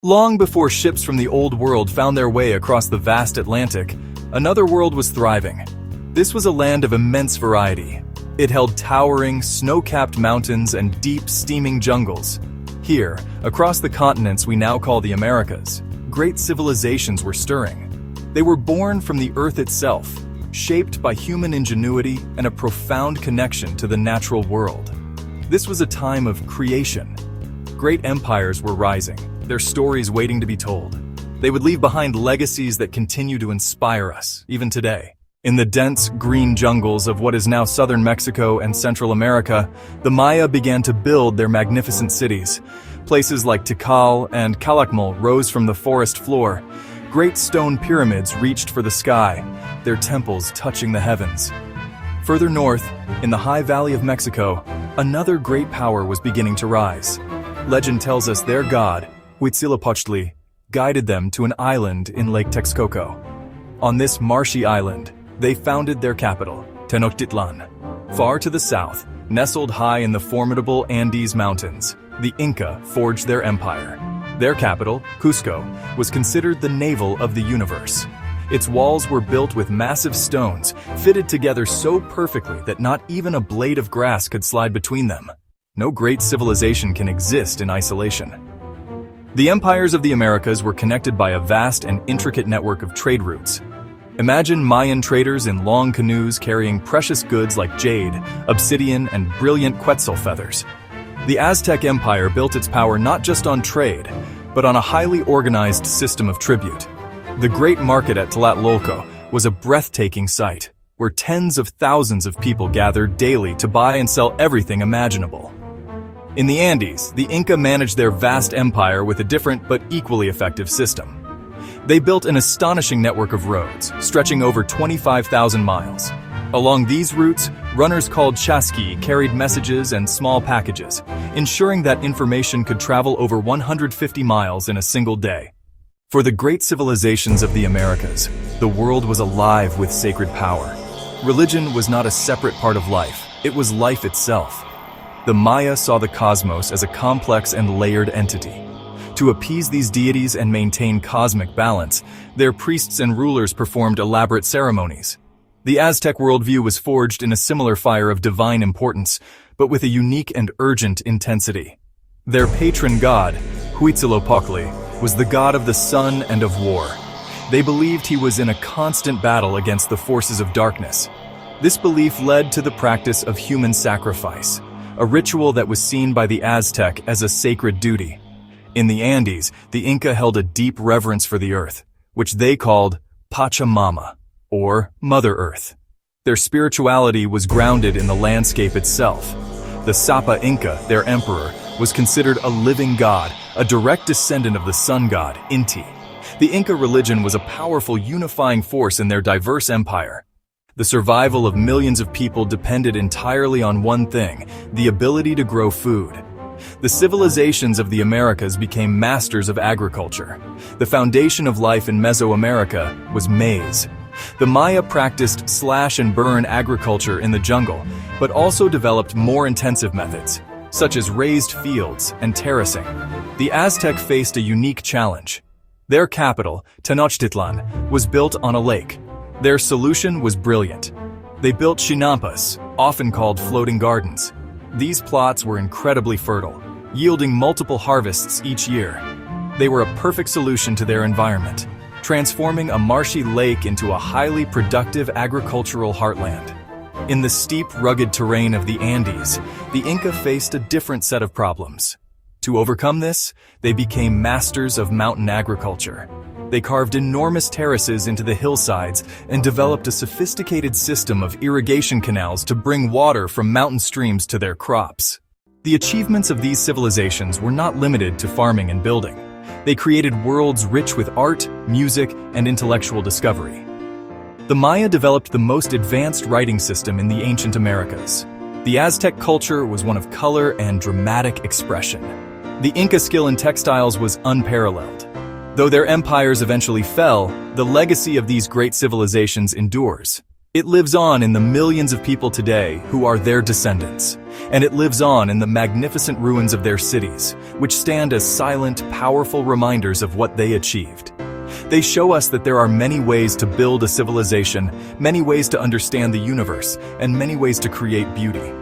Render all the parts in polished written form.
Long before ships from the Old World found their way across the vast Atlantic, another world was thriving. This was a land of immense variety. It held towering, snow-capped mountains and deep, steaming jungles. Here, across the continents we now call the Americas, great civilizations were stirring. They were born from the earth itself, shaped by human ingenuity and a profound connection to the natural world. This was a time of creation. Great empires were rising, their stories waiting to be told. They would leave behind legacies that continue to inspire us, even today. In the dense, green jungles of what is now southern Mexico and Central America, the Maya began to build their magnificent cities. Places like Tikal and Calakmul rose from the forest floor. Great stone pyramids reached for the sky, their temples touching the heavens. Further north, in the high valley of Mexico, another great power was beginning to rise. Legend tells us their god, Huitzilopochtli, guided them to an island in Lake Texcoco. On this marshy island, they founded their capital, Tenochtitlan. Far to the south, nestled high in the formidable Andes Mountains, the Inca forged their empire. Their capital, Cusco, was considered the navel of the universe. Its walls were built with massive stones, fitted together so perfectly that not even a blade of grass could slide between them. No great civilization can exist in isolation. The empires of the Americas were connected by a vast and intricate network of trade routes. Imagine Mayan traders in long canoes carrying precious goods like jade, obsidian, and brilliant quetzal feathers. The Aztec Empire built its power not just on trade, but on a highly organized system of tribute. The Great Market at Tlatelolco was a breathtaking sight, where tens of thousands of people gathered daily to buy and sell everything imaginable. In the Andes, the Inca managed their vast empire with a different but equally effective system. They built an astonishing network of roads, stretching over 25,000 miles. Along these routes, runners called chasqui carried messages and small packages, ensuring that information could travel over 150 miles in a single day. For the great civilizations of the Americas, the world was alive with sacred power. Religion was not a separate part of life, it was life itself. The Maya saw the cosmos as a complex and layered entity. To appease these deities and maintain cosmic balance, their priests and rulers performed elaborate ceremonies. The Aztec worldview was forged in a similar fire of divine importance, but with a unique and urgent intensity. Their patron god, Huitzilopochtli, was the god of the sun and of war. They believed he was in a constant battle against the forces of darkness. This belief led to the practice of human sacrifice, a ritual that was seen by the Aztec as a sacred duty. In the Andes, the Inca held a deep reverence for the earth, which they called Pachamama, or Mother Earth. Their spirituality was grounded in the landscape itself. The Sapa Inca, their emperor, was considered a living god, a direct descendant of the sun god, Inti. The Inca religion was a powerful unifying force in their diverse empire. The survival of millions of people depended entirely on one thing, the ability to grow food. The civilizations of the Americas became masters of agriculture. The foundation of life in Mesoamerica was maize. The Maya practiced slash-and-burn agriculture in the jungle, but also developed more intensive methods, such as raised fields and terracing. The Aztec faced a unique challenge. Their capital, Tenochtitlan, was built on a lake. Their solution was brilliant. They built chinampas, often called floating gardens. These plots were incredibly fertile, yielding multiple harvests each year. They were a perfect solution to their environment, transforming a marshy lake into a highly productive agricultural heartland. In the steep, rugged terrain of the Andes, the Inca faced a different set of problems. To overcome this, they became masters of mountain agriculture. They carved enormous terraces into the hillsides and developed a sophisticated system of irrigation canals to bring water from mountain streams to their crops. The achievements of these civilizations were not limited to farming and building. They created worlds rich with art, music, and intellectual discovery. The Maya developed the most advanced writing system in the ancient Americas. The Aztec culture was one of color and dramatic expression. The Inca skill in textiles was unparalleled. Though their empires eventually fell, the legacy of these great civilizations endures. It lives on in the millions of people today who are their descendants. and it lives on in the magnificent ruins of their cities, which stand as silent, powerful reminders of what they achieved. They show us that there are many ways to build a civilization, many ways to understand the universe, and many ways to create beauty.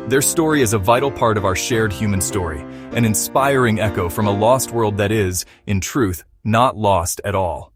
Their story is a vital part of our shared human story, an inspiring echo from a lost world that is, in truth, not lost at all.